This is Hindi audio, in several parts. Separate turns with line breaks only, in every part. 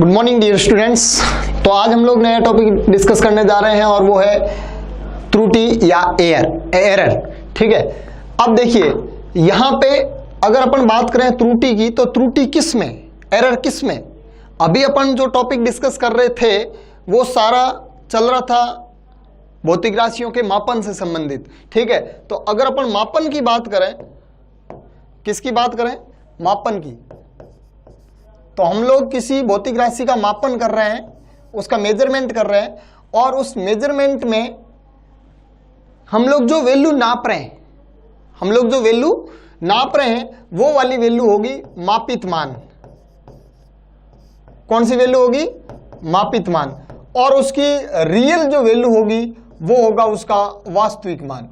Good morning dear students. तो आज हम लोग नया टॉपिक डिस्कस करने जा रहे हैं और वो है त्रुटि या एरर। ठीक है, अब देखिए यहां पे अगर अपन बात करें त्रुटि की, तो त्रुटि किस में, एरर किस में। अभी अपन जो टॉपिक डिस्कस कर रहे थे वो सारा चल रहा था भौतिक राशियों के मापन से संबंधित। ठीक है, तो अगर अपन मापन की बात करें, किसकी बात करें, मापन की, तो हम लोग किसी भौतिक राशि का मापन कर रहे हैं, उसका मेजरमेंट कर रहे हैं, और उस मेजरमेंट में हम लोग जो वैल्यू नाप रहे हैं, हम लोग जो वैल्यू नाप रहे हैं वो वाली वैल्यू होगी मापित मान। कौन सी वैल्यू होगी, मापित मान। और उसकी रियल जो वैल्यू होगी वो होगा उसका वास्तविक मान।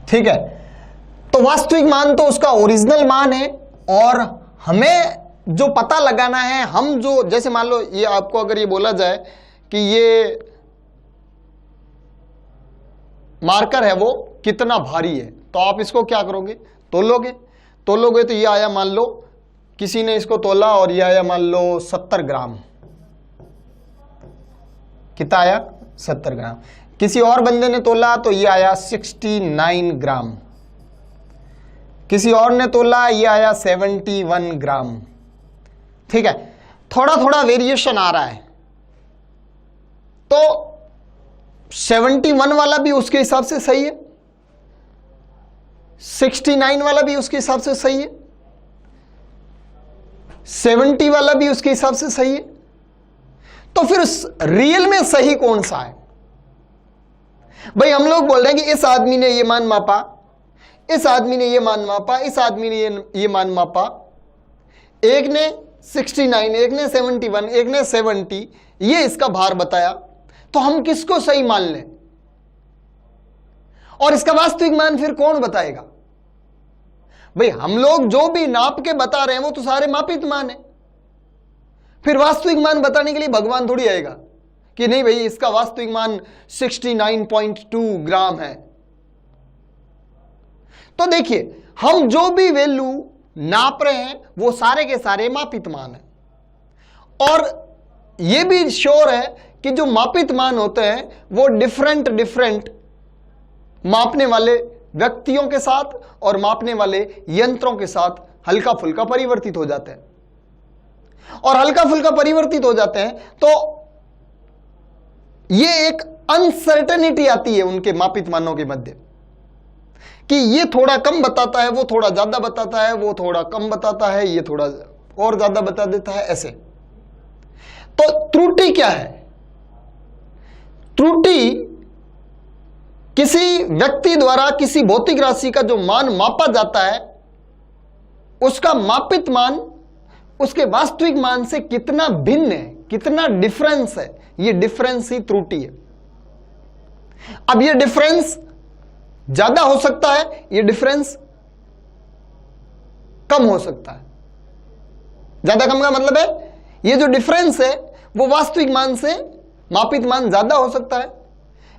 ठीक है, तो वास्तविक मान तो उसका ओरिजिनल मान है, और हमें जो पता लगाना है, हम जो, जैसे मान लो ये आपको अगर ये बोला जाए कि ये मार्कर है वो कितना भारी है, तो आप इसको क्या करोगे, तोलोगे। तोलोगे तो ये आया, मान लो किसी ने इसको तोला और ये आया मान लो 70 ग्राम। कितना आया, 70 ग्राम। किसी और बंदे ने तोला तो ये आया 69 ग्राम। किसी और ने तोला, ये आया 71 ग्राम। ठीक है, थोड़ा थोड़ा वेरिएशन आ रहा है, तो 71 वाला भी उसके हिसाब से सही है, 69 वाला भी उसके हिसाब से सही है, 70 वाला भी उसके हिसाब से सही है। तो फिर रियल में सही कौन सा है भाई। हम लोग बोल रहे हैं कि इस आदमी ने ये मान मापा, इस आदमी ने ये मान मापा, इस आदमी ने ये मान मापा, एक ने 69, एक ने 71, एक ने 70, ये इसका भार बताया, तो हम किसको सही मान लें, और इसका वास्तविक मान फिर कौन बताएगा भाई। हम लोग जो भी नाप के बता रहे हैं वो तो सारे मापित मान है, फिर वास्तविक मान बताने के लिए भगवान थोड़ी आएगा कि नहीं भाई इसका वास्तविक मान 69.2 ग्राम है। तो देखिए हम जो भी वैल्यू नाप रहे हैं वो सारे के सारे मापित मान है, और यह भी श्योर है कि जो मापित मान होते हैं वो डिफरेंट मापने वाले व्यक्तियों के साथ और मापने वाले यंत्रों के साथ हल्का फुल्का परिवर्तित हो जाते हैं, और हल्का फुल्का परिवर्तित हो जाते हैं तो ये एक अनसर्टेनिटी आती है उनके मापित मानों के मध्य, कि ये थोड़ा कम बताता है, वो थोड़ा ज्यादा बताता है, वो थोड़ा कम बताता है, ये थोड़ा और ज्यादा बता देता है, ऐसे। तो त्रुटि क्या है, त्रुटि किसी व्यक्ति द्वारा किसी भौतिक राशि का जो मान मापा जाता है उसका मापित मान उसके वास्तविक मान से कितना भिन्न है, कितना डिफरेंस है, ये डिफरेंस ही त्रुटि है। अब ये डिफरेंस ज्यादा हो सकता है, ये डिफरेंस कम हो सकता है। ज्यादा कम का मतलब है ये जो डिफरेंस है वो वास्तविक मान से मापित मान ज्यादा हो सकता है,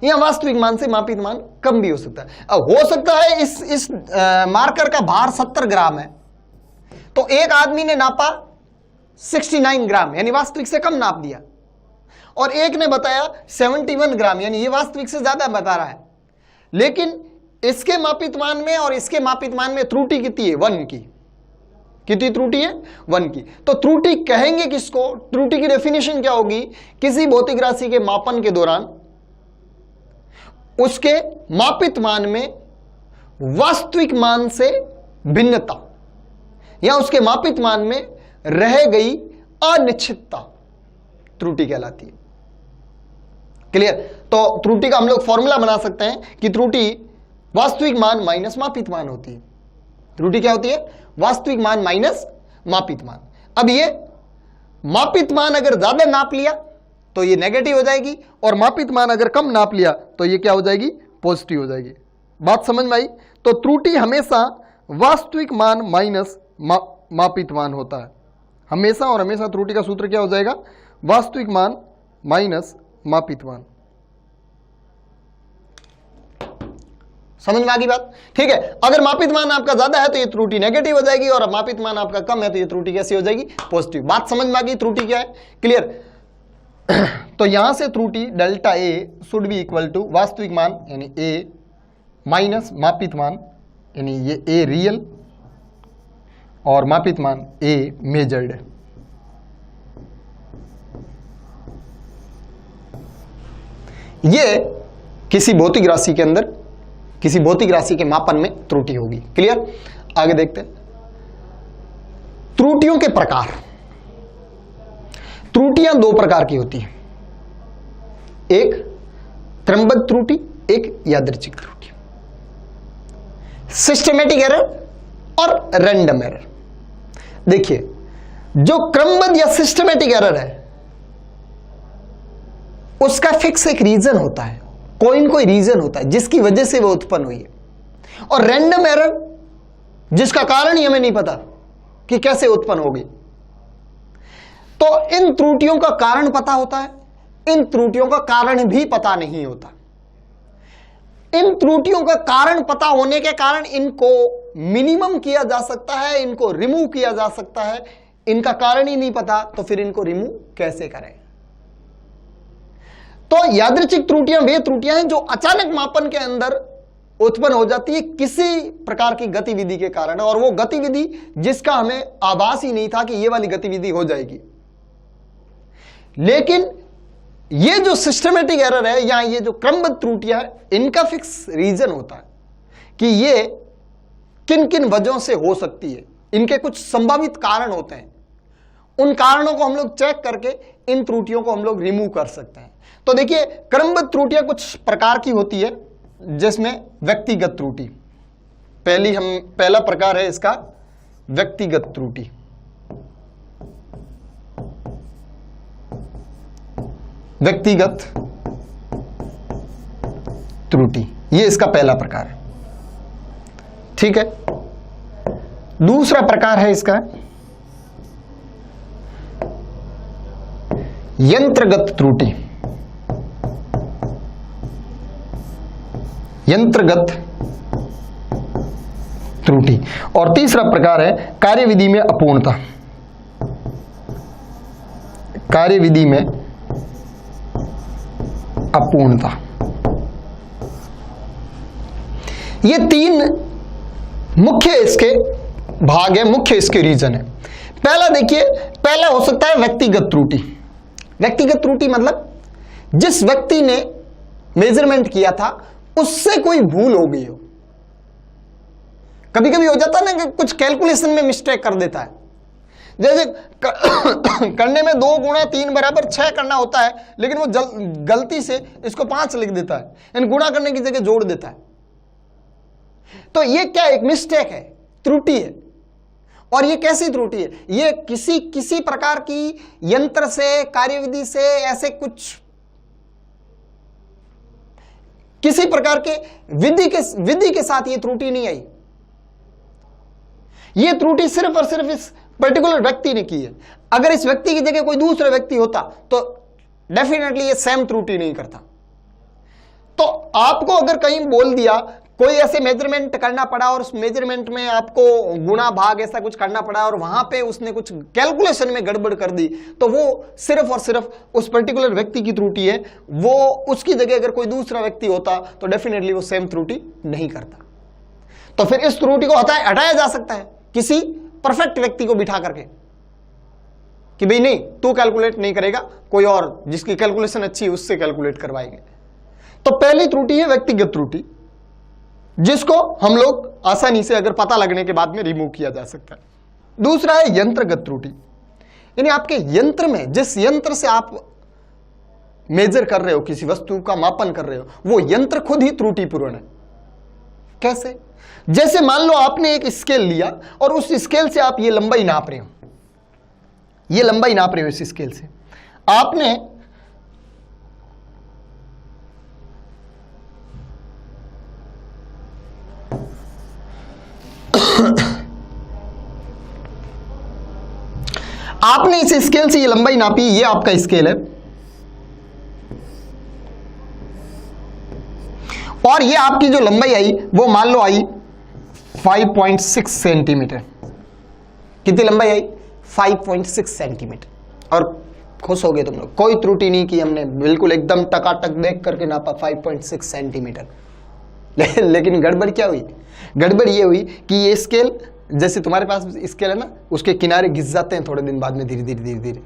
या वास्तविक मान से मापित मान कम भी हो सकता है। अब हो सकता है इस मार्कर का भार 70 ग्राम है, तो एक आदमी ने नापा 69 ग्राम यानी वास्तविक से कम नाप दिया, और एक ने बताया 71 ग्राम यानी ये वास्तविक से ज्यादा बता रहा है, लेकिन इसके मापित मान में और इसके मापित मान में त्रुटि कितनी है, 1 की। कितनी त्रुटि है, 1 की। तो त्रुटि कहेंगे किसको, त्रुटि की डेफिनेशन क्या होगी, किसी भौतिक राशि के मापन के दौरान उसके मापित मान में वास्तविक मान से भिन्नता, या उसके मापित मान में रह गई अनिश्चितता त्रुटि कहलाती है। क्लियर। तो त्रुटि का हम लोग फॉर्मूला बना सकते हैं कि त्रुटि वास्तविक मान माइनस मापित मान होती है। त्रुटि क्या होती है, वास्तविक मान माइनस मापित मान। अब ये मापित मान अगर ज्यादा नाप लिया तो ये नेगेटिव हो जाएगी, और मापित मान अगर कम नाप लिया तो ये क्या हो जाएगी, पॉजिटिव हो जाएगी। बात समझ में आई। तो त्रुटि हमेशा वास्तविक मान माइनस मापित मान होता है, हमेशा और हमेशा। त्रुटि का सूत्र क्या हो जाएगा, वास्तविक मान माइनस मापित मान। समझ में आ गई बात? ठीक है, अगर मापित मान आपका ज्यादा है तो ये त्रुटि नेगेटिव हो जाएगी, और मापित मान आपका कम है तो ये त्रुटि कैसी हो जाएगी? पॉजिटिव। बात समझ में आ गई? त्रुटि क्या है? क्लियर? तो यहां से त्रुटि delta A should be equal to वास्तविक मान यानी ए माइनस मापित मान यानी ये ए रियल और मापित मान ए मेजर्ड। ये किसी भौतिक राशि के अंदर, किसी भौतिक राशि के मापन में त्रुटि होगी। क्लियर? आगे देखते हैं त्रुटियों के प्रकार। त्रुटियां दो प्रकार की होती हैं, एक क्रमबद्ध त्रुटि, एक यादृच्छिक त्रुटि। सिस्टमेटिक एरर और रैंडम एरर। देखिए, जो क्रमबद्ध या सिस्टमेटिक एरर है उसका फिक्स एक रीजन होता है, कोई न कोई रीजन होता है जिसकी वजह से वो उत्पन्न हुई है। और रैंडम एरर जिसका कारण ही हमें नहीं पता कि कैसे उत्पन्न होगी। तो इन त्रुटियों का कारण पता होता है, इन त्रुटियों का कारण भी पता नहीं होता। इन त्रुटियों का कारण पता होने के कारण इनको मिनिमम किया जा सकता है, इनको रिमूव किया जा सकता है। इनका कारण ही नहीं पता तो फिर इनको रिमूव कैसे करें? तो यादृच्छिक त्रुटियां वे त्रुटियां हैं जो अचानक मापन के अंदर उत्पन्न हो जाती है किसी प्रकार की गतिविधि के कारण, और वो गतिविधि जिसका हमें आभास ही नहीं था कि ये वाली गतिविधि हो जाएगी। लेकिन ये जो सिस्टमेटिक एरर है या ये जो क्रमबद्ध त्रुटियां है, इनका फिक्स रीजन होता है कि ये किन किन वजहों से हो सकती है। इनके कुछ संभावित कारण होते हैं, उन कारणों को हम लोग चेक करके इन त्रुटियों को हम लोग रिमूव कर सकते हैं। तो देखिए, क्रमबद्ध त्रुटियां कुछ प्रकार की होती है, जिसमें व्यक्तिगत त्रुटि पहला प्रकार है इसका व्यक्तिगत त्रुटि। व्यक्तिगत त्रुटि ये इसका पहला प्रकार है। ठीक है, दूसरा प्रकार है इसका यंत्रगत त्रुटि। यंत्रगत त्रुटि। और तीसरा प्रकार है कार्यविधि में अपूर्णता। कार्यविधि में अपूर्णता। ये तीन मुख्य इसके भाग है, मुख्य इसके रीजन है। पहला देखिए, पहला हो सकता है व्यक्तिगत त्रुटि। व्यक्तिगत त्रुटि मतलब जिस व्यक्ति ने मेजरमेंट किया था उससे कोई भूल हो गई हो। कभी कभी हो जाता है ना कि कुछ कैलकुलेशन में मिस्टेक कर देता है। जैसे करने में 2 गुणा 3 बराबर 6 करना होता है, लेकिन वो गलती से इसको 5 लिख देता है, इन गुणा करने की जगह जोड़ देता है। तो ये क्या एक मिस्टेक है, त्रुटि है। और ये कैसी त्रुटि है? ये किसी प्रकार की यंत्र से, कार्यविधि से, ऐसे कुछ किसी प्रकार के विधि के साथ ये त्रुटि नहीं आई। ये त्रुटि सिर्फ और सिर्फ इस पर्टिकुलर व्यक्ति ने की है। अगर इस व्यक्ति की जगह कोई दूसरा व्यक्ति होता तो डेफिनेटली ये सेम त्रुटि नहीं करता। तो आपको अगर कहीं बोल दिया, कोई ऐसे मेजरमेंट करना पड़ा और उस मेजरमेंट में आपको गुणा भाग ऐसा कुछ करना पड़ा और वहां पे उसने कुछ कैलकुलेशन में गड़बड़ कर दी, तो वो सिर्फ और सिर्फ उस पर्टिकुलर व्यक्ति की त्रुटि है। वो उसकी जगह अगर कोई दूसरा व्यक्ति होता तो डेफिनेटली वो सेम त्रुटि नहीं करता। तो फिर इस त्रुटि को हटाया जा सकता है किसी परफेक्ट व्यक्ति को बिठा करके कि भाई नहीं, तू कैलकुलेट नहीं करेगा, कोई और जिसकी कैलकुलेशन अच्छी है उससे कैलकुलेट करवाएंगे। तो पहली त्रुटि है व्यक्तिगत त्रुटि, जिसको हम लोग आसानी से अगर पता लगने के बाद में रिमूव किया जा सकता है। दूसरा है यंत्रगत त्रुटि, यानी आपके यंत्र में, जिस यंत्र से आप मेजर कर रहे हो, किसी वस्तु का मापन कर रहे हो, वो यंत्र खुद ही त्रुटिपूर्ण है। कैसे? जैसे मान लो आपने एक स्केल लिया और उस स्केल से आप ये लंबाई नाप रहे हो, ये लंबाई नाप रहे हो इस स्केल से। आपने आपने इस स्केल से ये लंबाई नापी, ये आपका स्केल है, और और ये आपकी जो लंबाई आई वो मान लो आई 5.6 सेंटीमीटर। कितनी लंबाई आई? 5.6 सेंटीमीटर। और खुश हो गए तुम लोग, कोई त्रुटि नहीं की हमने, बिल्कुल एकदम टकाटक देख करके नापा 5.6 सेंटीमीटर। लेकिन गड़बड़ क्या हुई? गड़बड़ ये हुई कि ये स्केल, जैसे तुम्हारे पास स्केल है ना, उसके किनारे घिस जाते हैं थोड़े दिन बाद में, धीरे धीरे धीरे धीरे।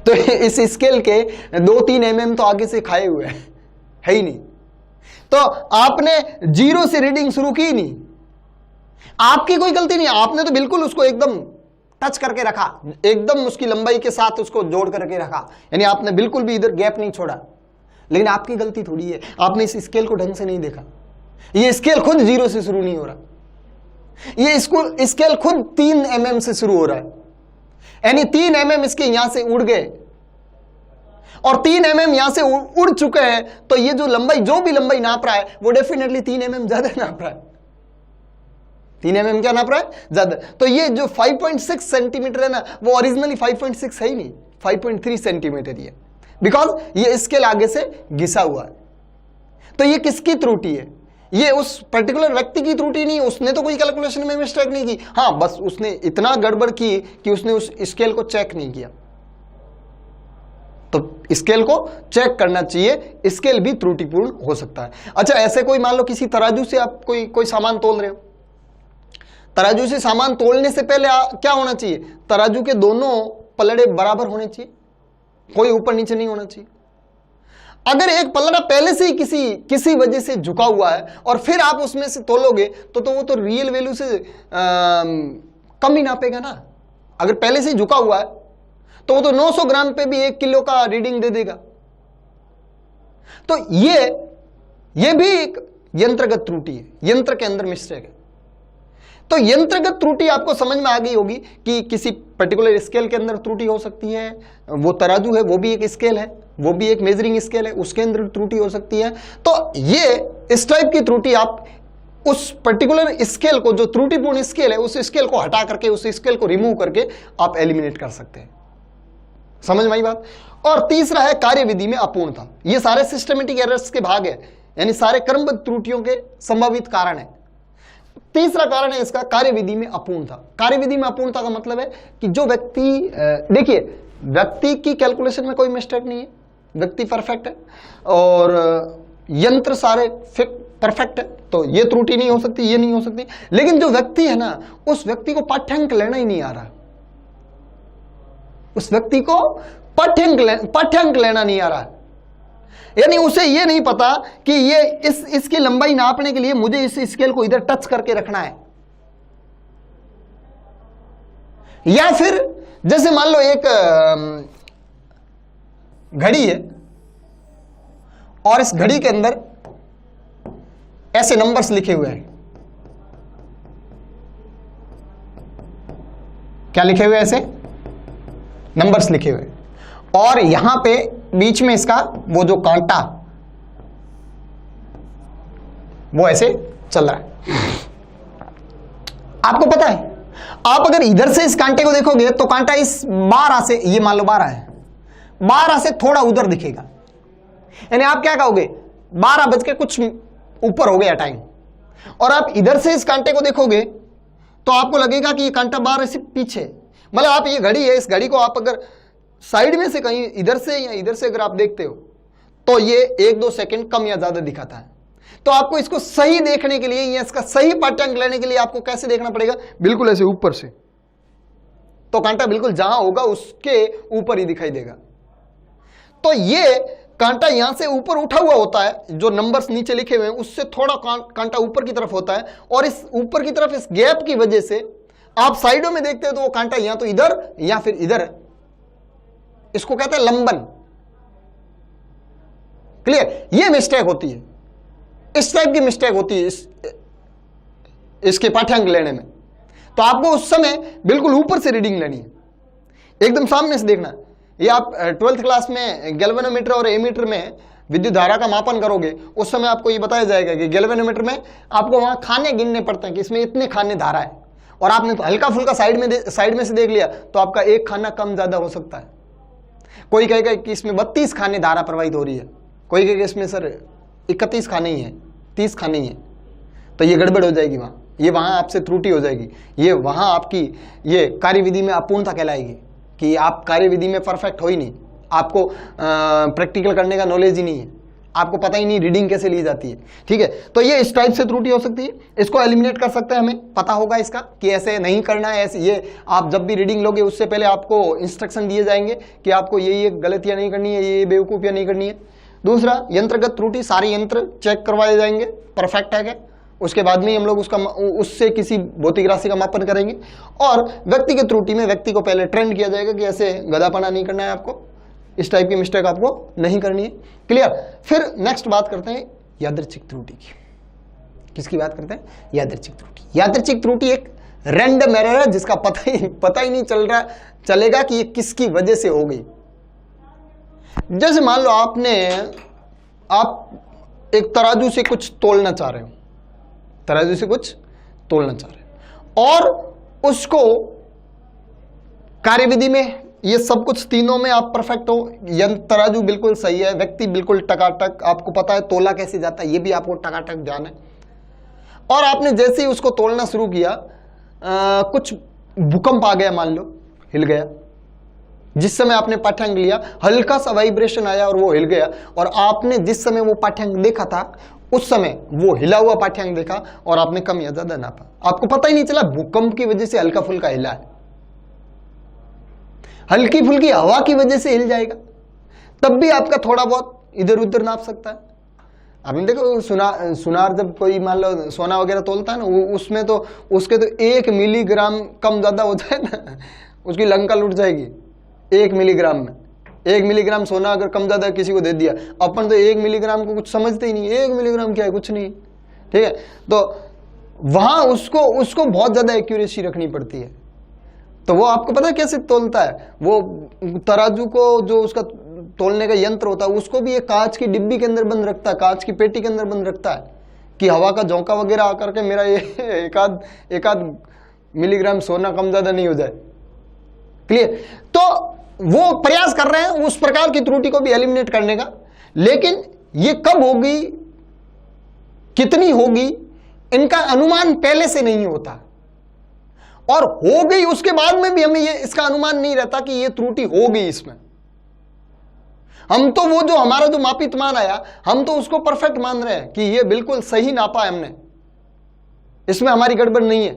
तो इस स्केल के 2-3 mm तो आगे से खाए हुए है ही नहीं। तो आपने 0 से रीडिंग शुरू की नहीं, आपकी कोई गलती नहीं, आपने तो बिल्कुल उसको एकदम टच करके रखा, एकदम उसकी लंबाई के साथ उसको जोड़ करके रखा, यानी आपने बिल्कुल भी इधर गैप नहीं छोड़ा। लेकिन आपकी गलती थोड़ी है, आपने इस स्केल को ढंग से नहीं देखा। ये स्केल खुद 0 से शुरू नहीं हो रहा, ये स्केल खुद 3 mm से शुरू हो रहा है, यानी 3 mm इसके यहां से उड़ गए और 3 mm यहां से उड़ चुके हैं। तो ये जो लंबाई, जो भी लंबाई नाप रहा है वो डेफिनेटली 3 mm ज्यादा नाप रहा है। 3 mm क्या नाप रहा है? ज्यादा। तो ये जो 5.6 सेंटीमीटर है ना, वो ओरिजिनली 5.6 है ही नहीं, 5.3 सेंटीमीटर ही है, बिकॉज ये स्केल आगे से घिसा हुआ है। तो ये किसकी त्रुटि है? ये उस पर्टिकुलर व्यक्ति की त्रुटि नहीं, उसने तो कोई कैलकुलेशन में मिस्टेक नहीं की, हाँ बस उसने इतना गड़बड़ की कि उसने उस स्केल को चेक नहीं किया। तो स्केल को चेक करना चाहिए, स्केल भी त्रुटिपूर्ण हो सकता है। अच्छा, ऐसे कोई मान लो किसी तराजू से आप कोई सामान तोल रहे हो, तराजू से सामान तोलने से पहले क्या होना चाहिए? तराजू के दोनों पलड़े बराबर होने चाहिए, कोई ऊपर नीचे नहीं होना चाहिए। अगर एक पलड़ा पहले से ही किसी वजह से झुका हुआ है और फिर आप उसमें से तोलोगे तो वो तो रियल वैल्यू से कम ही नापेगा ना। अगर पहले से ही झुका हुआ है तो वो तो 900 ग्राम पे भी 1 किलो का रीडिंग दे देगा। तो ये भी एक यंत्रगत त्रुटि है, यंत्र के अंदर मिस्टेक है। तो यंत्रगत त्रुटि आपको समझ में आ गई होगी कि किसी पर्टिकुलर स्केल के अंदर त्रुटि हो सकती है। वो तराजू है, वो भी एक स्केल है, वो भी एक मेजरिंग स्केल है, उसके अंदर त्रुटि हो सकती है। तो ये इस टाइप की त्रुटि आप उस पर्टिकुलर स्केल को, जो त्रुटिपूर्ण स्केल है, उस स्केल को हटा करके, उस स्केल को रिमूव करके आप एलिमिनेट कर सकते हैं। समझ में आई बात? और तीसरा है कार्यविधि में अपूर्णता। ये सारे सिस्टमेटिक एरर्स के भाग है, यानी सारे क्रमबद्ध त्रुटियों के संभावित कारण है। तीसरा कारण है इसका कार्यविधि में अपूर्णता। कार्यविधि में अपूर्णता का मतलब है कि जो व्यक्ति, देखिए व्यक्ति की कैलकुलेशन में कोई मिस्टेक नहीं है, व्यक्ति परफेक्ट है और यंत्र सारे परफेक्ट है, तो ये त्रुटि नहीं हो सकती, ये नहीं हो सकती। लेकिन जो व्यक्ति है ना, उस व्यक्ति को पाठ्यांक लेना ही नहीं आ रहा, उस व्यक्ति को पाठ्यांक लेना नहीं आ रहा है। यानी उसे ये नहीं पता कि ये इसकी लंबाई नापने के लिए मुझे इस स्केल को इधर टच करके रखना है। या फिर जैसे मान लो एक घड़ी है और इस घड़ी के अंदर ऐसे नंबर्स लिखे हुए हैं। क्या लिखे हुए? ऐसे नंबर्स लिखे हुए, और यहां पे बीच में इसका वो जो कांटा वो ऐसे चल रहा है। आपको पता है, आप अगर इधर से इस कांटे को देखोगे तो कांटा इस 12 से, ये मान लो 12 है, 12 से थोड़ा उधर दिखेगा। यानी आप क्या कहोगे? 12 बज के कुछ ऊपर हो गया टाइम। और आप इधर से इस कांटे को देखोगे तो आपको लगेगा कि ये कांटा 12 से पीछे। मतलब आप, ये घड़ी है, इस घड़ी को आप अगर साइड में से कहीं इधर से या इधर से अगर आप देखते हो तो ये 1-2 सेकंड कम या ज्यादा दिखाता है। तो आपको इसको सही देखने के लिए या इसका सही पाठ्यांक लेने के लिए आपको कैसे देखना पड़ेगा? बिल्कुल ऐसे ऊपर से। तो कांटा बिल्कुल जहां होगा उसके ऊपर ही दिखाई देगा। तो ये कांटा यहां से ऊपर उठा हुआ होता है, जो नंबर्स नीचे लिखे हुए हैं उससे थोड़ा कांटा ऊपर की तरफ होता है, और इस ऊपर की तरफ इस गैप की वजह से आप साइडों में देखते हो तो वो कांटा या तो इधर या फिर इधर, इसको कहते हैं लंबन। क्लियर? ये मिस्टेक होती है, इस टाइप की मिस्टेक होती है इसके पाठ्यांक लेने में। तो आपको उस समय बिल्कुल ऊपर से रीडिंग लेनी है, एकदम सामने से देखना। ये आप 12th क्लास में गैल्वेनोमीटर और एमीटर में विद्युत धारा का मापन करोगे, उस समय आपको ये बताया जाएगा कि गैल्वेनोमीटर में आपको वहां खाने गिनने पड़ते हैं कि इसमें इतने खाने धारा है, और आपने तो हल्का फुल्का साइड में से देख लिया तो आपका एक खाना कम ज्यादा हो सकता है। कोई कहेगा कि इसमें 32 खाने धारा प्रवाहित हो रही है, कोई कहेगा इसमें सर 31 खाने ही है, 30 खाने ही है, तो ये गड़बड़ हो जाएगी वहाँ, ये वहाँ आपसे त्रुटि हो जाएगी, ये वहाँ आपकी ये कार्यविधि में अपूर्णता कहलाएगी कि आप कार्यविधि में परफेक्ट हो ही नहीं, आपको प्रैक्टिकल करने का नॉलेज ही नहीं है, आपको पता ही नहीं रीडिंग कैसे ली जाती है। ठीक है, तो ये इस टाइप से त्रुटि हो सकती है, इसको एलिमिनेट कर सकते हैं, हमें पता होगा इसका कि ऐसे नहीं करना है, ऐसे ये आप जब भी रीडिंग लोगे उससे पहले आपको इंस्ट्रक्शन दिए जाएंगे कि आपको ये गलतियां नहीं करनी है, ये बेवकूफ़ियां नहीं करनी है। दूसरा, यंत्रगत त्रुटि, सारे यंत्र चेक करवाए जाएंगे परफेक्ट है क्या, उसके बाद में हम लोग उससे किसी भौतिक राशि का मापन करेंगे। और व्यक्तिगत त्रुटि में व्यक्ति को पहले ट्रेंड किया जाएगा कि ऐसे गधापना नहीं करना है आपको, इस टाइप की मिस्टेक आपको नहीं करनी है। क्लियर। फिर नेक्स्ट बात करते हैं यादृच्छिक त्रुटि की। किसकी बात करते हैं? यादृच्छिक त्रुटि। यादृच्छिक त्रुटि एक रैंडम एरर है जिसका पता ही नहीं चलेगा कि ये किसकी वजह से हो गई। जैसे मान लो आप एक तराजू से कुछ तोलना चाह रहे हो, तराजू से कुछ तोलना चाह रहे हो और उसको कार्यविधि में ये सब कुछ तीनों में आप परफेक्ट हो, तराजू बिल्कुल सही है, व्यक्ति बिल्कुल टकाटक, आपको पता है तोला कैसे जाता है ये भी आपको टकाटक ध्यान है, और आपने जैसे ही उसको तोलना शुरू किया कुछ भूकंप आ गया, मान लो हिल गया, जिस समय आपने पाठ्यांक लिया हल्का सा वाइब्रेशन आया और वो हिल गया, और आपने जिस समय वो पाठ्यांक देखा था उस समय वो हिला हुआ पाठ्यांक देखा और आपने कम या ज्यादा नापा, आपको पता ही नहीं चला भूकंप की वजह से हल्का फुल्का हिला है। हल्की फुल्की हवा की वजह से हिल जाएगा, तब भी आपका थोड़ा बहुत इधर उधर नाप सकता है। आपने देखो सुनार जब कोई मान लो सोना वगैरह तोलता है ना, उसमें तो उसके तो 1 मिलीग्राम कम ज्यादा हो जाए ना उसकी लंका लुट जाएगी। 1 मिलीग्राम में 1 मिलीग्राम सोना अगर कम ज्यादा किसी को दे दिया, अपन तो 1 मिलीग्राम को कुछ समझते ही नहीं, 1 मिलीग्राम क्या है, कुछ नहीं। ठीक है, तो वहां उसको बहुत ज्यादा एक्यूरेसी रखनी पड़ती है। तो वो आपको पता है कैसे तोलता है, वो तराजू को जो उसका तोलने का यंत्र होता है उसको भी एक कांच की डिब्बी के अंदर बंद रखता है, कांच की पेटी के अंदर बंद रखता है कि हवा का झोंका वगैरह आकर के मेरा ये एक आध मिलीग्राम सोना कम ज्यादा नहीं हो जाए। क्लियर। तो वो प्रयास कर रहे हैं उस प्रकार की त्रुटि को भी एलिमिनेट करने का, लेकिन ये कब होगी, कितनी होगी, इनका अनुमान पहले से नहीं होता, और हो गई उसके बाद में भी हमें ये इसका अनुमान नहीं रहता कि ये त्रुटि हो गई इसमें। हम तो वो जो हमारा जो मापित मान आया हम तो उसको परफेक्ट मान रहे हैं कि ये बिल्कुल सही नापा है हमने, इसमें हमारी गड़बड़ नहीं है,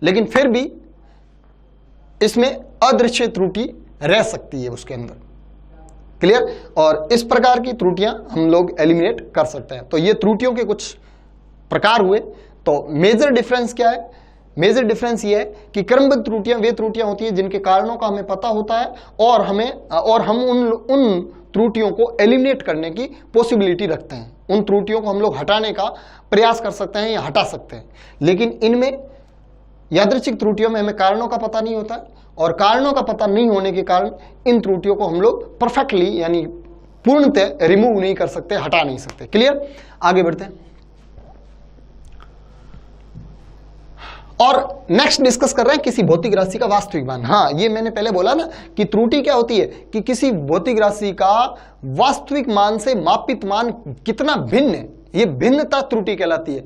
लेकिन फिर भी इसमें अदृश्य त्रुटि रह सकती है उसके अंदर। क्लियर। और इस प्रकार की त्रुटियां हम लोग एलिमिनेट कर सकते हैं। तो ये त्रुटियों के कुछ प्रकार हुए। तो मेजर डिफरेंस क्या है? मेजर डिफरेंस ये है कि क्रमबद्ध त्रुटियां वे त्रुटियां होती हैं जिनके कारणों का हमें पता होता है और हम उन त्रुटियों को एलिमिनेट करने की पॉसिबिलिटी रखते हैं। उन त्रुटियों को हम लोग हटाने का प्रयास कर सकते हैं या हटा सकते हैं। लेकिन इनमें यादृच्छिक त्रुटियों में हमें कारणों का पता नहीं होता, और कारणों का पता नहीं होने के कारण इन त्रुटियों को हम लोग परफेक्टली यानी पूर्णतः रिमूव नहीं कर सकते, हटा नहीं सकते। क्लियर। आगे बढ़ते हैं और नेक्स्ट डिस्कस कर रहे हैं किसी भौतिक राशि का वास्तविक मान। हाँ, ये मैंने पहले बोला ना कि त्रुटि क्या होती है कि किसी भौतिक राशि का वास्तविक मान से मापित मान कितना भिन्न है, ये भिन्नता त्रुटि कहलाती है।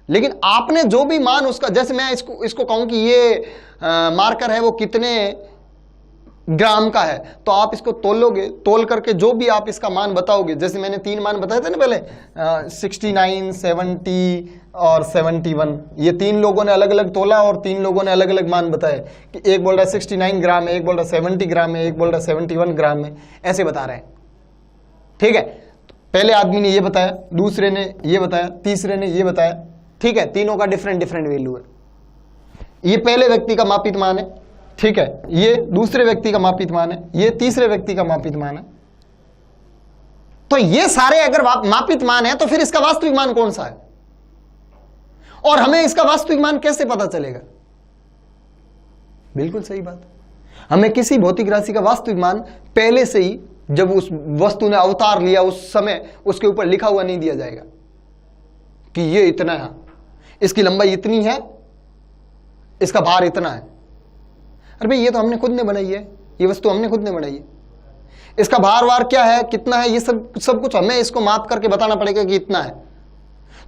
लेकिन आपने जो भी मान उसका, जैसे मैं इसको कहूं कि ये मार्कर है वो कितने ग्राम का है, तो आप इसको तोलोगे, तोल करके जो भी आप इसका मान बताओगे, जैसे मैंने 3 मान बताए थे ना पहले 69, 70 और 71, ये 3 लोगों ने अलग अलग तोला और 3 लोगों ने अलग अलग मान बताए कि एक बोल रहा है 69 ग्राम है, एक बोल रहा है 70 ग्राम है, एक बोल रहा है 71 ग्राम है, ऐसे बता रहे हैं। ठीक है, पहले आदमी ने ये बताया, दूसरे ने ये बताया, तीसरे ने ये बताया। ठीक है, तीनों का डिफरेंट वैल्यू है। ये पहले व्यक्ति का मापित मान है, ठीक है, ये दूसरे व्यक्ति का मापित मान है, ये तीसरे व्यक्ति का मापित मान है। तो ये सारे अगर मापित मान है तो फिर इसका वास्तविक मान कौन सा है, और हमें इसका वास्तविक मान कैसे पता चलेगा? बिल्कुल सही बात, हमें किसी भौतिक राशि का वास्तविक मान पहले से ही जब उस वस्तु ने अवतार लिया उस समय उसके ऊपर लिखा हुआ नहीं दिया जाएगा कि ये इतना है, इसकी लंबाई इतनी है, इसका भार इतना है। अरे भाई ये तो हमने खुद ने बनाई है, ये वस्तु हमने खुद ने बनाई है, इसका भार वार क्या है, कितना है, ये सब कुछ हमें इसको माप करके बताना पड़ेगा कि इतना है।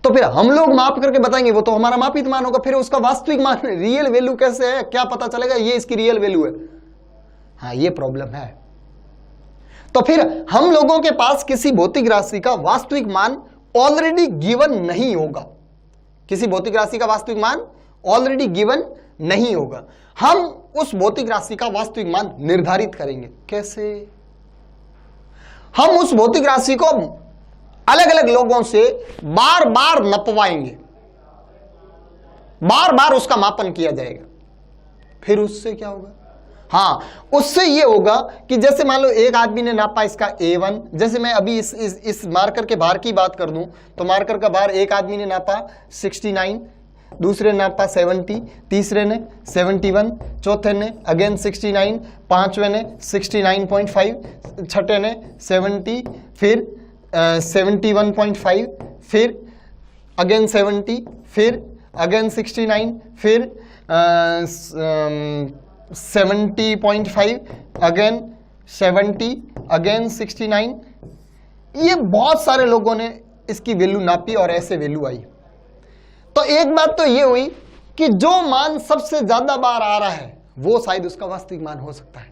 तो फिर हम लोग माप करके बताएंगे, वो तो हमारा मापित मान होगा, फिर उसका वास्तविक मान रियल वैल्यू कैसे है, क्या पता चलेगा ये इसकी रियल वैल्यू है? हाँ, ये प्रॉब्लम है। तो फिर हम लोगों के पास किसी भौतिक राशि का वास्तविक मान ऑलरेडी गिवन नहीं होगा, किसी भौतिक राशि का वास्तविक मान ऑलरेडी गिवन नहीं होगा। हम उस भौतिक राशि का वास्तविक मान निर्धारित करेंगे। कैसे? हम उस भौतिक राशि को अलग अलग लोगों से बार बार नपवाएंगे, बार बार उसका मापन किया जाएगा। फिर उससे क्या होगा? हाँ, उससे ये होगा कि जैसे मान लो एक आदमी ने नापा इसका A1, जैसे मैं अभी इस मार्कर के भार की बात कर दूं तो मार्कर का भार एक आदमी ने नापा 69, दूसरे ने नापा 70, तीसरे ने 71, चौथे ने अगेन 69, पांचवें ने 69.5, छठे ने 70, फिर 71.5, फिर अगेन 70, फिर अगेन 69, फिर 70.5, अगेन 70, अगेन 69। ये बहुत सारे लोगों ने इसकी वैल्यू नापी और ऐसे वैल्यू आई। तो एक बात तो ये हुई कि जो मान सबसे ज्यादा बार आ रहा है वो शायद उसका वास्तविक मान हो सकता है,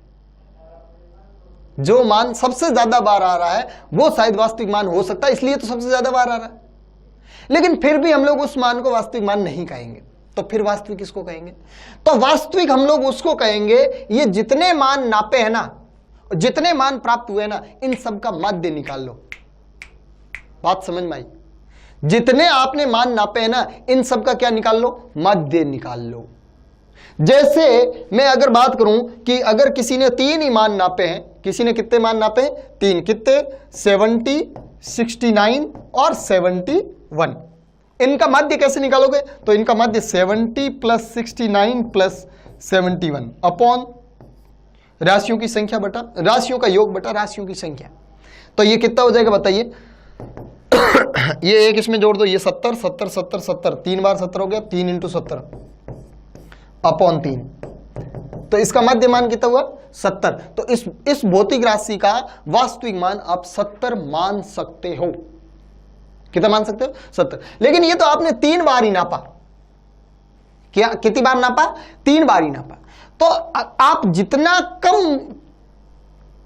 जो मान सबसे ज्यादा बार आ रहा है वो शायद वास्तविक मान हो सकता है, इसलिए तो सबसे ज्यादा बार आ रहा है। लेकिन फिर भी हम लोग उस मान को वास्तविक मान नहीं कहेंगे, तो फिर वास्तविक किसको कहेंगे? तो वास्तविक हम लोग उसको कहेंगे ये जितने मान नापे हैं ना, जितने मान प्राप्त हुए ना, इन सब का माध्य निकाल लो। बात समझ में आई? जितने आपने मान नापे हैं ना, इन सब का क्या निकाल लो? माध्य निकाल लो। जैसे मैं अगर बात करूं कि अगर किसी ने 3 ही मान नापे हैं, किसी ने कितने मान नापे हैं? 3। कितने? 70, 69 और 71। इनका माध्य कैसे निकालोगे? तो इनका माध्य 70 + 69 + 71 अपॉन राशियों की संख्या बटा राशियों का योग बटा राशियों की संख्या। तो ये कितना हो जाएगा बताइए? ये एक इसमें जोड़ दो, ये 70 70 70 70, 3 बार 70 हो गया, 3 × 70 अपॉन 3। तो इसका माध्य मान कितना हुआ? 70। तो इस भौतिक राशि का वास्तविक मान आप 70 मान सकते हो। कितना मान सकते हो? 70। लेकिन ये तो आपने 3 बार ही नापा। क्या कितनी बार नापा? 3 बार ही नापा। तो आप जितना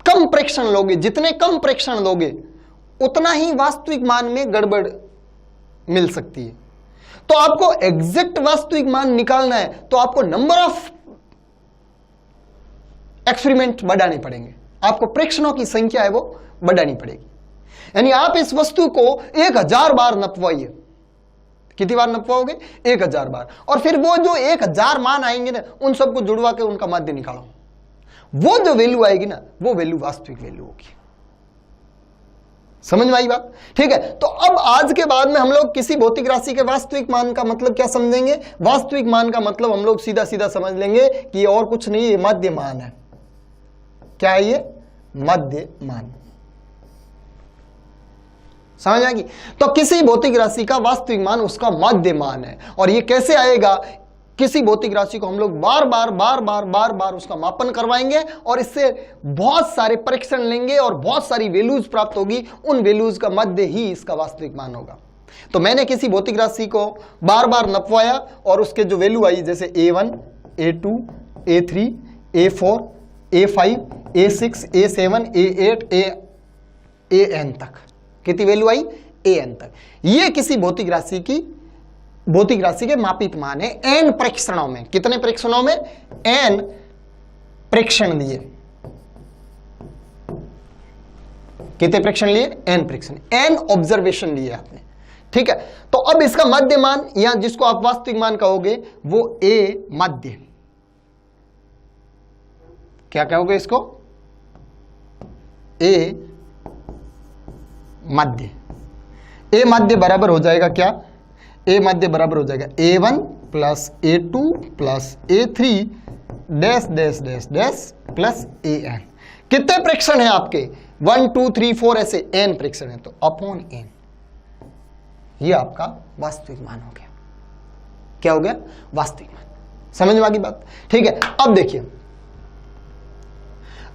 कम प्रेक्षण लोगे, जितने कम प्रेक्षण लोगे, उतना ही वास्तविक मान में गड़बड़ मिल सकती है। तो आपको एग्जैक्ट वास्तविक मान निकालना है तो आपको नंबर ऑफ एक्सपेरिमेंट बढ़ाने पड़ेंगे, आपको प्रेक्षणों की संख्या है वो बढ़ानी पड़ेगी। यानी आप इस वस्तु को 1000 बार नपवाइए। कितनी बार नपवाओगे? 1000 बार। और फिर वो जो 1000 मान आएंगे ना, उन सबको जुड़वा के उनका माध्य निकालो। वो जो वैल्यू आएगी ना, वो वैल्यू वास्तविक वैल्यू होगी। समझ में आई बात? ठीक है। तो अब आज के बाद में हम लोग किसी भौतिक राशि के वास्तविक मान का मतलब क्या समझेंगे? वास्तविक मान का मतलब हम लोग सीधा सीधा समझ लेंगे कि ये और कुछ नहीं, ये माध्य मान है। क्या है ये? माध्य मान। समझ आएगी? तो किसी भौतिक राशि का वास्तविक मान उसका माध्य मान है। और ये कैसे आएगा? किसी भौतिक राशि को हम लोग बार बार उसका मापन करवाएंगे और इससे बहुत सारे परीक्षण लेंगे और बहुत सारी वैल्यूज प्राप्त होगी। उन वैल्यूज का मध्य ही इसका वास्तविक मान होगा। तो मैंने किसी भौतिक राशि को बार बार नपवाया और उसके जो वैल्यू आई, जैसे A1, A2, A3, A4, A5, A6, A7, A8, AN तक। कितनी वैल्यू आई? AN तक। ये किसी भौतिक राशि के मापित मान है n परीक्षणों में। कितने परीक्षणों में? n परीक्षण लिए। कितने परीक्षण लिए? n परीक्षण, n ऑब्जर्वेशन लिए आपने। ठीक है। तो अब इसका माध्य मान, या जिसको आप वास्तविक मान कहोगे, वो a माध्य। क्या कहोगे इसको? a माध्य। a माध्य बराबर हो जाएगा क्या? a माध्य बराबर हो जाएगा A1 + A2 + A3 dash dash dash dash plus AN। कितने परीक्षण हैं आपके? 1 2 3 4 ऐसे n परीक्षण है, तो अपॉन n। ये आपका वास्तविक मान हो गया। क्या हो गया? वास्तविक मान। समझ में आ गई बात? ठीक है। अब देखिए,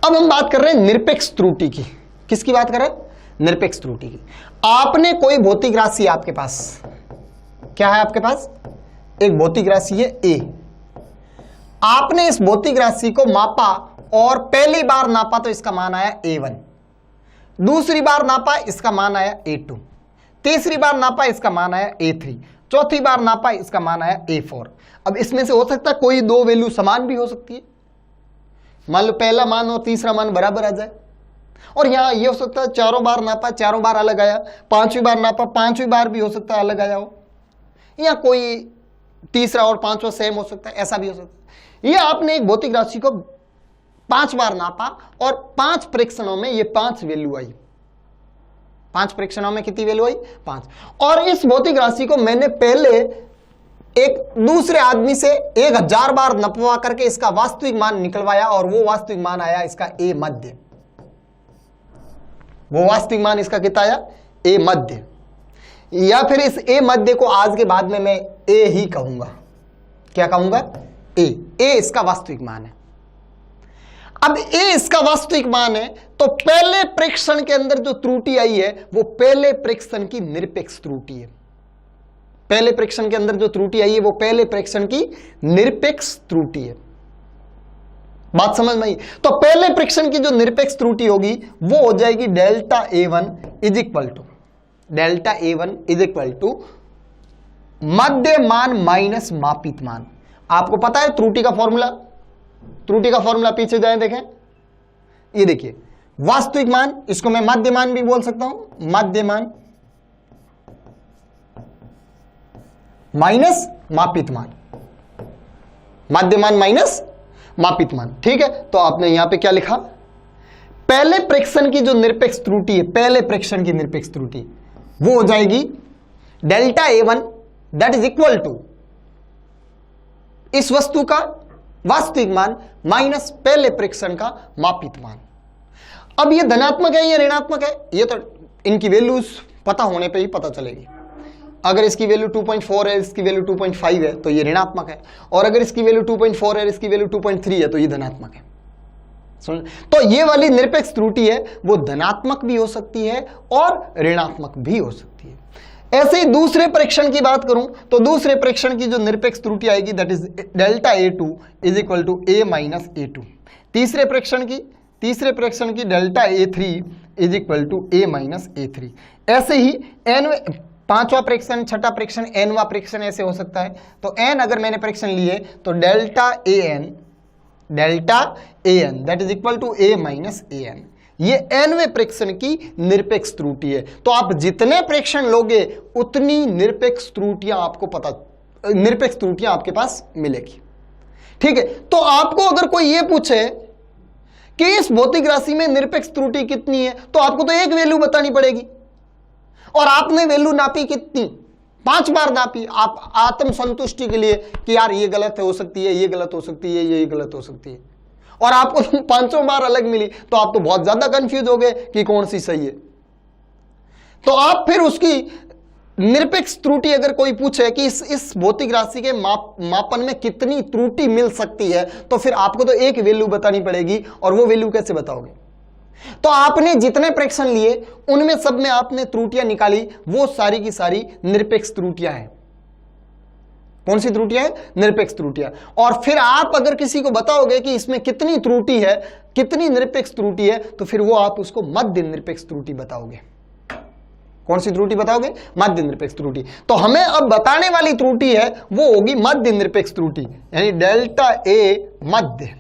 अब हम बात कर रहे हैं निरपेक्ष त्रुटि की। किसकी बात कर रहे हैं? निरपेक्ष त्रुटि की। आपने कोई भौतिक राशि आपके पास, क्या है आपके पास? एक भौतिक राशि है a। आपने इस भौतिक राशि को मापा और पहली बार नापा तो इसका मान आया a1, दूसरी बार नापा इसका मान आया a2, तीसरी बार नापा इसका मान आया a3, चौथी बार नापा इसका मान आया a4। अब इसमें से हो सकता है कोई दो वैल्यू समान भी हो सकती है, मान लो पहला मान और तीसरा मान बराबर आ जाए, और यहां ये हो सकता है चारों बार नापा चारों बार अलग आया, पांचवी बार नापा पांचवी बार भी हो सकता है अलग आया हो, या कोई तीसरा और पांचवा सेम हो सकता है, ऐसा भी हो सकता है। ये आपने एक भौतिक राशि को 5 बार नापा और 5 प्रेक्षणों में ये 5 वैल्यू आई। 5 प्रेक्षणों में कितनी वैल्यू आई? 5। और इस भौतिक राशि को मैंने पहले एक दूसरे आदमी से 1000 बार नपवा करके इसका वास्तविक मान निकलवाया, और वो वास्तविक मान आया इसका a मध्य। वो वास्तविक मान इसका कितना आया? a मध्य, या फिर इस a मध्य को आज के बाद में मैं a ही कहूंगा। क्या कहूंगा? a इसका वास्तविक मान है। अब a इसका वास्तविक मान है, तो पहले प्रेक्षण के अंदर जो त्रुटि आई है वो पहले प्रेक्षण की निरपेक्ष त्रुटि है। पहले प्रेक्षण के अंदर जो त्रुटि आई है वो पहले प्रेक्षण की निरपेक्ष त्रुटि है। बात समझ में आई? तो पहले प्रेक्षण की जो निरपेक्ष त्रुटि होगी वो हो जाएगी delta a1 is equal to मध्य मान माइनस मापित मान। आपको पता है त्रुटि का फॉर्मूला? त्रुटि का फॉर्मूला पीछे जाए देखें, ये देखिए वास्तविक मान, इसको मैं मध्य मान भी बोल सकता हूं, मध्य मान माइनस मापित मान, मध्य मान माइनस मापित मान। ठीक है, तो आपने यहां पे क्या लिखा? पहले प्रेक्षण की जो निरपेक्ष त्रुटि है, पहले प्रेक्षण की निरपेक्ष त्रुटि वो हो जाएगी delta a1 that is equal to इस वस्तु का वास्तविक मान माइनस पहले प्रेक्षण का मापित मान। अब ये धनात्मक है या ऋणात्मक है, ये तो इनकी वैल्यूज पता होने पे ही पता चलेगी। अगर इसकी वैल्यू 2.4 है, इसकी वैल्यू 2.5 है तो ये ऋणात्मक है, और अगर इसकी वैल्यू 2.4 है, इसकी वैल्यू 2.3 है तो ये धनात्मक है। सुन, तो ये वाली निरपेक्ष त्रुटि है वो धनात्मक भी हो सकती है और ऋणात्मक भी हो सकती है। ऐसे ही दूसरे परीक्षण की बात करूं तो दूसरे परीक्षण की जो निरपेक्ष त्रुटि आएगी that is delta a2 is equal to a minus a2। तीसरे परीक्षण की delta a3 is equal to a minus a3। ऐसे ही पांचवा परीक्षण, छठा परीक्षण, nवा परीक्षण ऐसे हो सकता है। तो n अगर मैंने परीक्षण लिए तो delta an that is equal to a minus an, ये nवें परीक्षण की निरपेक्ष त्रुटि है। तो आप जितने परीक्षण लोगे उतनी निरपेक्ष त्रुटियां आपके पास मिलेगी। ठीक है, तो आपको अगर कोई ये पूछे कि इस भौतिक राशि में निरपेक्ष त्रुटि कितनी है तो आपको तो एक वैल्यू बतानी पड़ेगी, और आपने वैल्यू नापी कितनी? 5 बार नापी। आप आत्म संतुष्टि के लिए कि यार ये गलत हो सकती है, ये गलत हो सकती है, ये गलत हो सकती है, और आपको 5 बार अलग मिली तो आप तो बहुत ज्यादा कंफ्यूज हो गए कि कौन सी सही है। तो आप फिर उसकी निरपेक्ष त्रुटि अगर कोई पूछे कि इस भौतिक राशि के मापन में कितनी त्रुटि मिल सकती है तो फिर आपको तो एक वैल्यू बतानी पड़ेगी, और वो वैल्यू कैसे बताओगे? तो आपने जितने परीक्षण लिए उनमें सब में आपने त्रुटियां निकाली, वो सारी की सारी निरपेक्ष त्रुटियां हैं। कौन सी त्रुटियां हैं? निरपेक्ष त्रुटियां। और फिर आप अगर किसी को बताओगे कि इसमें कितनी त्रुटि है, कितनी निरपेक्ष त्रुटि है, तो फिर वो आप उसको मध्य निरपेक्ष त्रुटि बताओगे। कौन सी त्रुटि बताओगे? मध्य निरपेक्ष त्रुटि। तो हमें अब बताने वाली त्रुटि है वो होगी मध्य निरपेक्ष त्रुटि, यानी डेल्टा a मध्य।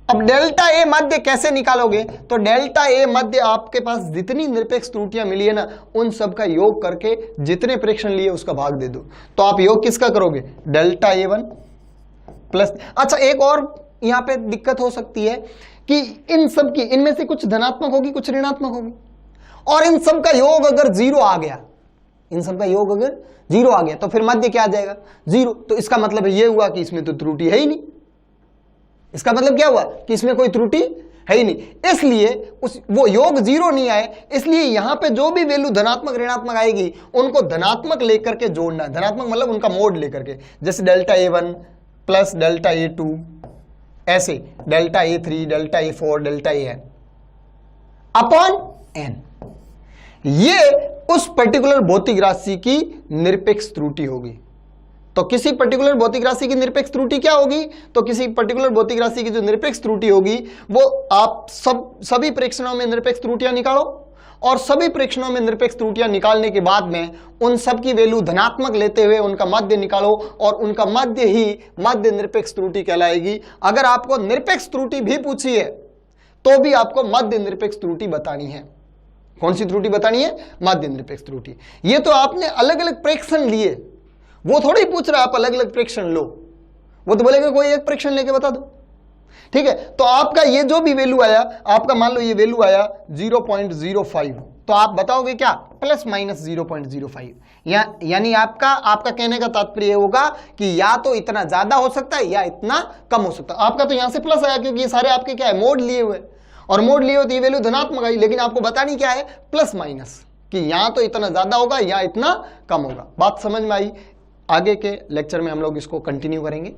अब डेल्टा a मध्य कैसे निकालोगे? तो डेल्टा a मध्य आपके पास जितनी निरपेक्ष त्रुटियां मिली है ना, उन सब का योग करके जितने प्रेक्षण लिए उसका भाग दे दो। तो आप योग किसका करोगे? Delta a1 plus. अच्छा, एक और यहां पे दिक्कत हो सकती है कि इन सब की, इनमें से कुछ धनात्मक होगी कुछ ऋणात्मक होगी, और इन सब का योग अगर 0 आ गया, इन सब का योग अगर 0 आ गया तो फिर मध्य क्या आ जाएगा? 0। तो इसका मतलब ये हुआ कि इसमें तो त्रुटि है ही नहीं। इसका मतलब क्या हुआ? कि इसमें कोई त्रुटि है ही नहीं। इसलिए वो योग 0 नहीं आए, इसलिए यहां पे जो भी वैल्यू धनात्मक ऋणात्मक आएगी उनको धनात्मक लेकर के जोड़ना है। धनात्मक मतलब उनका मोड लेकर के, जैसे delta a1 plus delta a2, ऐसे delta a3, delta a4, delta an upon n। ये उस पर्टिकुलर भौतिक राशि की निरपेक्ष त्रुटि होगी। तो किसी पर्टिकुलर भौतिक राशि की निरपेक्ष त्रुटि क्या होगी? तो किसी पर्टिकुलर भौतिक राशि की जो निरपेक्ष त्रुटि होगी वो आप सभी प्रेक्षणों में निरपेक्ष त्रुटियां निकालो और सभी प्रेक्षणों में निरपेक्ष त्रुटियां निकालने के बाद में उन सब की वैल्यू धनात्मक लेते हुए उनका माध्य निकालो और उनका माध्य ही माध्य निरपेक्ष त्रुटि कहलाएगी। अगर आपको निरपेक्ष त्रुटि भी पूछी है तो भी आपको माध्य निरपेक्ष त्रुटि बतानी है। कौन सी त्रुटि बतानी है? माध्य निरपेक्ष त्रुटि। ये तो आपने अलग अलग प्रेक्षण लिए, वो थोड़ी पूछ रहा है आप अलग अलग प्रेक्षण लो, वो तो बोलेगा कोई एक प्रेक्षण लेके बता दो। ठीक है, तो आपका ये जो भी वैल्यू आया, आपका मान लो ये वैल्यू आया 0.05, तो आप बताओगे क्या? Plus minus 0.05। यानी आपका कहने का तात्पर्य होगा कि या तो इतना ज्यादा हो सकता है या इतना कम हो सकता है। आपका तो यहां से प्लस आया क्योंकि ये सारे आपके क्या है? मोड लिए हुए, और मोड लिए होती है वैल्यू धनात्मक आई, लेकिन आपको बतानी क्या है? प्लस माइनस, कि यहां तो इतना ज्यादा होगा या इतना कम होगा। बात समझ में आई? आगे के लेक्चर में हम लोग इसको कंटिन्यू करेंगे।